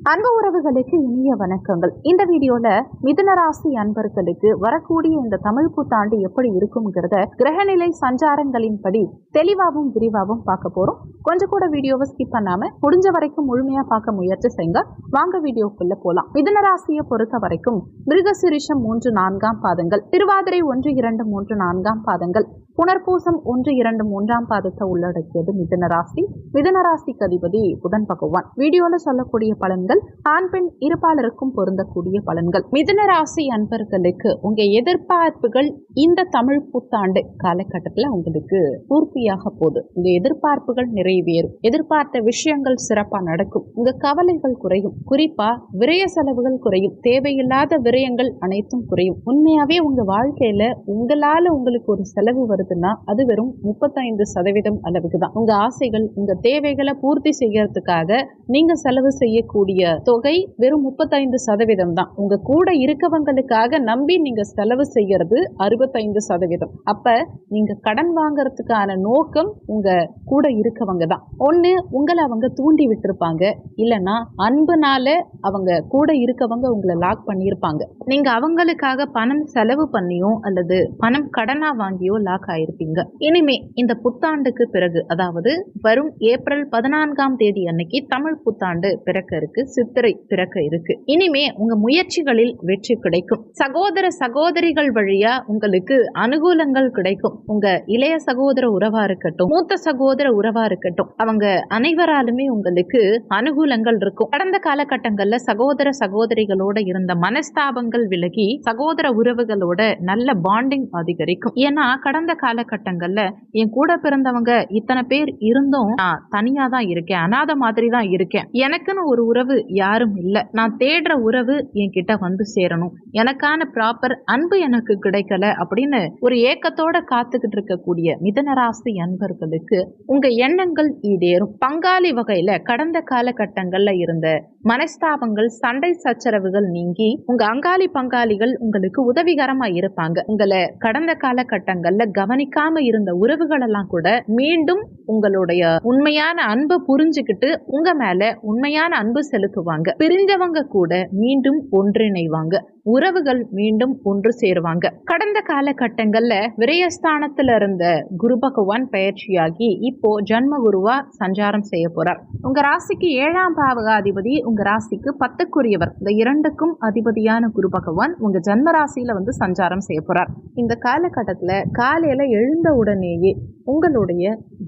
அன்பு உறவுகளுக்கு இனிய வணக்கங்கள். இந்த வீடியோல மிதுன ராசி அன்பர்களுக்கு வரக்கூடிய இந்த தமிழ் புத்தாண்டு எப்படி இருக்கும்ங்கிறத கிரகநிலை சஞ்சாரங்களின்படி தெளிவாகவும் விரிவாகவும் பார்க்க போறோம். கொஞ்சம் கூட வீடியோவை ஸ்கிப் பண்ணாம முடிஞ்ச வரைக்கும் முழுமையா பார்க்க முயற்சி செய்யுங்க. வாங்க வீடியோக்குள்ள போலாம். மிதுன ராசியை பொறுத்த வரைக்கும் மிருகசிரிஷம் 3, 4ஆம் பாதங்கள், திருவாதிரை 1, 2, 3, 4ஆம் பாதங்கள், புனர்பூசம் 1, 2, 3ஆம் பாதத்தை உள்ளடக்கியது மிதுன ராசி. மிதுன ராசிக்கு அதிபதி புதன் பகவான். வீடியோல சொல்லக்கூடிய பலன்கள் ஆண் பெண் இருபாலருக்கும் பொருந்தக்கூடிய பலன்கள். மிதுன ராசி அன்பர்களுக்கு உங்க எதிர்பார்ப்புகள் இந்த தமிழ் புத்தாண்டு காலகட்டத்தில் உங்களுக்கு பூர்த்தியாக போகுது. உங்க எதிர்பார்ப்புகள் நிறைவேறும். எதிர்பார்த்த விஷயங்கள் சிறப்பா நடக்கும். உங்க கவலைகள் குறையும். குறிப்பா விரய செலவுகள் குறையும். தேவையில்லாத விரயங்கள் அனைத்தும் குறையும். உண்மையாவே உங்க வாழ்க்கையில உங்களால உங்களுக்கு ஒரு செலவு வருதுன்னா அது வெறும் 35% அளவுக்கு தான். உங்க ஆசைகள், உங்க தேவைகளை பூர்த்தி செய்யறதுக்காக நீங்க செலவு செய்யக்கூடிய தொகை வெறும் 35% தான். உங்க கூட இருக்கவங்களுக்காக நம்பி நீங்க செலவு செய்யறது 65%. அப்ப நீங்க கடன் வாங்கறதுக்கான நோக்கம் உங்க கூட இருக்கவங்க தான். ஒண்ணு உங்களை அவங்க தூண்டி விட்டுருப்பாங்க, இல்லைன்னா அன்புனால அவங்க கூட இருக்கவங்க உங்களை லாக் பண்ணியிருப்பாங்க. நீங்க அவங்களுக்காக பணம் செலவு பண்ணியோ அல்லது பணம் கடனா வாங்கியோ லாக் ஆயிருப்பீங்க. இனிமே இந்த புத்தாண்டுக்கு பிறகு, அதாவது வரும் ஏப்ரல் 14ஆம் தேதி அன்னைக்கு தமிழ் புத்தாண்டு பிறக்க இருக்கு, சித்திரை பிறக்க இருக்கு. இனிமே உங்க முயற்சிகளில் வெற்றி கிடைக்கும். சகோதர சகோதரிகள் வழியா உங்களுக்கு அனுகூலங்கள் கிடைக்கும். உங்க இளைய சகோதர உறவா இருக்கட்டும், மூத்த சகோதர உறவா இருக்கட்டும், அவங்க அனைவராலுமே உங்களுக்கு அனுகூலங்கள் இருக்கும். கடந்த காலகட்டங்கள்ல சகோதர சகோதரிகளோட இருந்த மனஸ்தாபங்கள் விலகி சகோதர உறவுகளோட நல்ல பாண்டிங் அதிகரிக்கும். ஏன்னா கடந்த காலகட்டங்கள்ல என் கூட பிறந்தவங்க இத்தனை பேர் இருந்தும் நான் தனியா தான் இருக்கேன், அனாதை மாதிரி தான் இருக்கேன், எனக்குன்னு ஒரு உறவு யாரும் இல்ல, நான் தேடுற உறவு என்கிட்ட வந்து சேரணும், எனக்கான ப்ராப்பர் அன்பு எனக்கு கிடைக்கல அப்படின்னு ஒரு ஏக்கத்தோட காத்துக்கிட்டு இருக்கக்கூடிய மிதுன ராசி அன்பர்களுக்கு உங்க எண்ணங்கள் ஈடேறும். பங்காளி வகையில கடந்த காலகட்டங்கள்ல இருந்த மனஸ்தாபங்கள், சண்டை சச்சரவுகள் நீங்கி உங்க அங்காளி பங்காளிகள் உங்களுக்கு உதவிகரமா இருப்பாங்க. உங்களை கடந்த காலகட்டங்கள்ல கவனிக்காம இருந்த உறவுகள் எல்லாம் கூட மீண்டும் உங்களுடைய உண்மையான அன்பை புரிஞ்சுக்கிட்டு உங்க மேல உண்மையான அன்பு செலுத்துவாங்க. பிரிஞ்சவங்க கூட மீண்டும் ஒன்றிணைவாங்க. உறவுகள் மீண்டும் ஒன்று சேருவாங்க. கடந்த காலகட்டங்கள்ல விரயஸ்தானத்துல இருந்த குரு பகவான் பயிற்சியாகி இப்போ ஜன்ம குருவா சஞ்சாரம் செய்ய போறார். உங்க ராசிக்கு 7ஆம் பாவகாதிபதி, உங்க ராசிக்கு 10க்குரியவர். இந்த இரண்டுக்கும் அதிபதியான குரு பகவான் உங்க ஜன்ம ராசியில வந்து சஞ்சாரம் செய்ய போறார். இந்த காலகட்டத்துல காலையில எழுந்த உடனேயே உங்களுடைய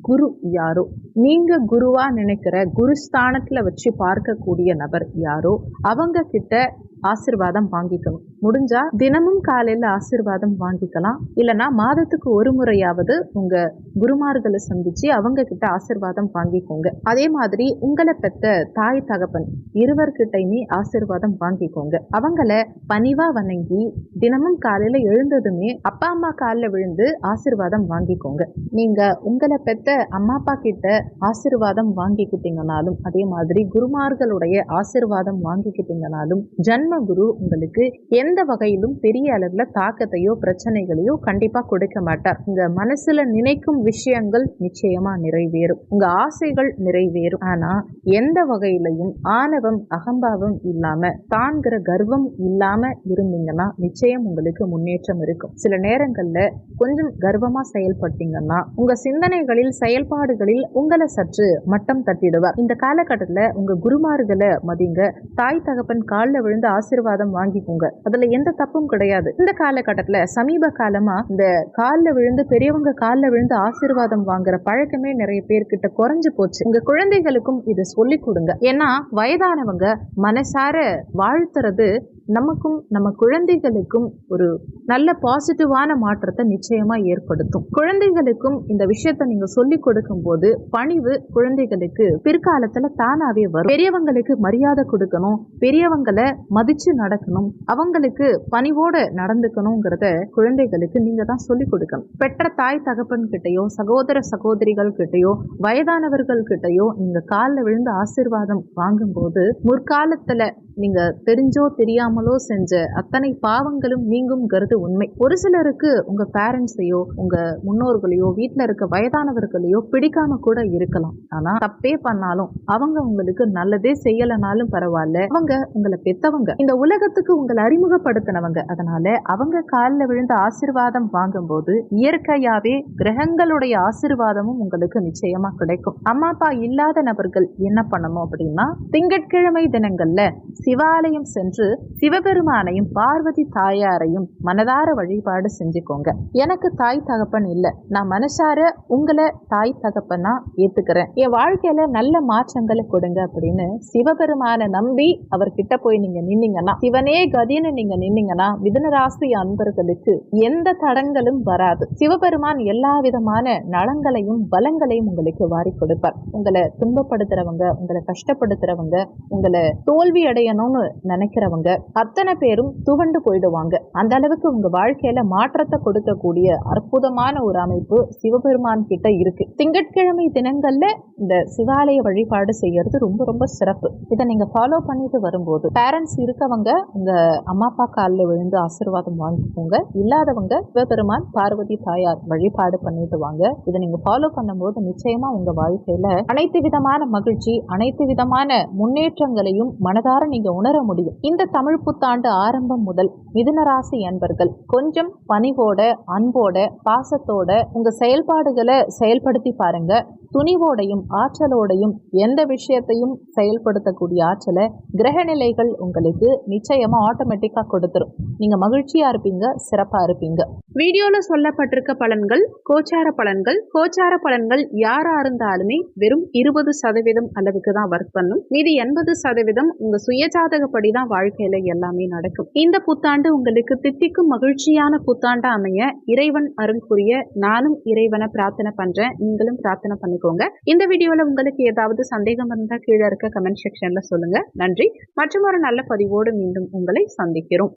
குரு யாரோ, நீங்க குருவா நினைக்கிற குருஸ்தானத்துல வச்சு பார்க்கக்கூடிய நபர் யாரோ அவங்க கிட்ட ஆசிர்வாதம் வாங்கிக்கணும். முடிஞ்சா தினமும் காலையில ஆசிர்வாதம் வாங்கிக்கலாம், இல்லைன்னா மாதத்துக்கு ஒரு முறையாவது உங்க குருமார்களை சந்திச்சு அவங்க கிட்ட ஆசிர்வாதம் வாங்கிக்கோங்க. அதே மாதிரி உங்களை பெற்ற தாய் தகப்பன் இருவர்கிட்டையுமே ஆசிர்வாதம் வாங்கிக்கோங்க. அவங்கள பணிவா வணங்கி தினமும் காலையில எழுந்ததுமே அப்பா அம்மா காலில் விழுந்து ஆசிர்வாதம் வாங்கிக்கோங்க. நீங்க உங்களை பெற்ற அம்மா அப்பா கிட்ட ஆசிர்வாதம் வாங்கிக்கிட்டீங்கனாலும், அதே மாதிரி குருமார்களுடைய ஆசிர்வாதம் வாங்கிக்கிட்டீங்கனாலும் ஜன்ம குரு உங்களுக்கு எந்த வகையிலும் பெரிய அளவுல தாக்கத்தையோ பிரச்சனைகளையோ கண்டிப்பா கொடுக்க மாட்டார். உங்க மனசுல நினைக்கும் விஷயங்கள் நிச்சயமா நிறைவேறும். உங்க ஆசைகள் நிறைவேறும். ஆனா எந்த வகையிலையும் ஆணவம், அகம்பாவம் இல்லாம, தான்கிற கர்வம் இல்லாம இருந்தீங்கன்னா நிச்சயம் உங்களுக்கு முன்னேற்றம் இருக்கும். சில நேரங்கள்ல கொஞ்சம் கர்வமா செயல்பட்டீங்கன்னா உங்க சிந்தனைகளில், செயல்பாடுகளில் உங்களை சற்று மட்டம் தட்டிடுவார். இந்த காலகட்டத்துல உங்க குருமார்களை மதிங்க. தாய் தகப்பன் காலில் விழுந்து ஆசீர்வாதம் வாங்கிக்கோங்க. அதுல எந்த தப்பும் கிடையாது. இந்த காலகட்டத்துல சமீப காலமா இந்த காலில் விழுந்து, பெரியவங்க காலில் விழுந்து ஆசீர்வாதம் வாங்குற பழக்கமே நிறைய பேர்கிட்ட குறைஞ்சு போச்சு. உங்க குழந்தைகளுக்கும் இதை சொல்லி கொடுங்க. ஏன்னா வயதானவங்க மனசார வாழ்த்துறது நமக்கும் நம்ம குழந்தைகளுக்கும் ஒரு நல்ல பாசிட்டிவான மாற்றத்தை நிச்சயமா ஏற்படுத்தும். குழந்தைகளுக்கும் இந்த விஷயத்தை நீங்க சொல்லி கொடுக்கும் போது பணிவு குழந்தைகளுக்கு பிற்காலத்துல தானாவே வரும். பெரியவங்களுக்கு மரியாதை கொடுக்கணும், பெரியவங்களை மதிச்சு நடக்கணும், அவங்களுக்கு பணிவோட நடந்துக்கணுங்கிறத குழந்தைகளுக்கு நீங்க தான் சொல்லி கொடுக்கணும். பெற்ற தாய் தகப்பன் கிட்டையோ, சகோதர சகோதரிகள் கிட்டையோ, வயதானவர்கள் கிட்டையோ நீங்க காலில் விழுந்து ஆசீர்வாதம் வாங்கும் போது முற்காலத்துல நீங்க தெரிஞ்சோ தெரியாமலோ செஞ்ச அத்தனை பாவங்களும் நீங்கும்ங்கிறது உண்மை. ஒரு சிலருக்கு உங்க பேரண்ட்ஸையோ உங்க முன்னோர்களையோ வீட்டுல இருக்க வயதானவர்களையோ பிடிக்காம கூட இருக்கலாம். ஆனா தப்பே பண்ணாலும் அவங்க உங்களுக்கு நல்லதே செய்யலனாலும் பரவாயில்ல, அவங்க உங்களை பெத்தவங்க, இந்த உலகத்துக்கு உங்களை அறிமுகப்படுத்தினவங்க. அதனால அவங்க காலில் விழுந்த ஆசீர்வாதம் வாங்கும்போது இயற்கையாவே கிரகங்களுடைய ஆசீர்வாதமும் உங்களுக்கு நிச்சயமா கிடைக்கும். அம்மா அப்பா இல்லாத நபர்கள் என்ன பண்ணணும் அப்படின்னா, திங்கட்கிழமை தினங்கள்ல சிவாலயம் சென்று சிவபெருமானையும் பார்வதி தாயாரையும் மனதார வழிபாடு செஞ்சுக்கோங்க. எனக்கு தாய் தகப்பன் இல்லை, நான் மனசார உங்களை தாய் தகப்பனா ஏத்துக்கிறேன், என் வாழ்க்கையில நல்ல மாற்றங்களை கொடுங்க அப்படின்னு சிவபெருமான நம்பி அவர்கிட்ட போய் நீங்க நின்னீங்கன்னா, சிவனே கதின்னு நீங்க நின்னீங்கன்னா மிதுன ராசி அன்பர்களுக்கு எந்த தடங்களும் வராது. சிவபெருமான் எல்லா விதமான நலங்களையும் பலங்களையும் உங்களுக்கு வாரி கொடுப்பார். உங்களை துன்பப்படுத்துறவங்க, உங்களை கஷ்டப்படுத்துறவங்க, உங்களை தோல்வி அடையணும்னு நினைக்கிறவங்க அத்தனை பேரும் துவண்டு போயிடுவாங்க. அந்த அளவுக்கு உங்க வாழ்க்கையில மாற்றத்தை கொடுக்கக்கூடிய அற்புதமான ஒரு அமைப்பு சிவபெருமான் கிட்ட இருக்கு. திங்கட்கிழமை தினங்கள்ல இந்த சிவாலய வழிபாடு செய்யறது ரொம்ப ரொம்ப சிறப்பு. இதை நீங்க ஃபாலோ பண்ணிட்டு வரும்போது பேரண்ட்ஸ் இருக்கவங்க உங்க அம்மா அப்பா காலில் விழுந்து ஆசீர்வாதம் வாங்கிக்கோங்க. இல்லாதவங்க சிவபெருமான் பார்வதி தாயார் வழிபாடு பண்ணிட்டு வாங்க. இதை நீங்க ஃபாலோ பண்ணும்போது நிச்சயமா உங்க வாழ்க்கையில அனைத்து விதமான மகிழ்ச்சி, அனைத்து விதமான முன்னேற்றங்களையும் மனதார நீங்க உணர முடியும். இந்த தமிழ் புத்தாண்டு ஆரம்பம் முதல் மிதுன ராசி அன்பர்கள் கொஞ்சம் பணிவோட, அன்போட, பாசத்தோட உங்க செயல்பாடுகளை செயல்படுத்தி பாருங்க. துணிவோடையும் ஆற்றலோடையும் எந்த விஷயத்தையும் செயல்படுத்தக்கூடிய ஆற்றலை கிரக நிலைகள் உங்களுக்கு நிச்சயமா ஆட்டோமேட்டிக்கா கொடுத்துரும். நீங்க மகிழ்ச்சியா இருப்பீங்க, சிறப்பா இருப்பீங்க. வீடியோல சொல்லப்பட்டிருக்க பலன்கள் கோச்சார பலன்கள். கோச்சார பலன்கள் யாரா இருந்தாலுமே வெறும் 20% அளவுக்கு தான் ஒர்க் பண்ணும். மீதி 80% உங்க சுயஜாதகப்படி தான் வாழ்க்கையில எல்லாமே நடக்கும். இந்த புத்தாண்டு உங்களுக்கு தித்திக்கும் மகிழ்ச்சியான புத்தாண்டா அமைய இறைவன் அருள் புரிய நானும் இறைவனை பிரார்த்தனை பண்றேன். நீங்களும் பிரார்த்தனை பண்ணிக்கோங்க. இந்த வீடியோல உங்களுக்கு ஏதாவது சந்தேகம் இருந்தா கீழே இருக்க கமெண்ட் செக்ஷன்ல சொல்லுங்க. நன்றி. மற்றும் ஒரு நல்ல பதிவோடு மீண்டும் உங்களை சந்திக்கிறோம்.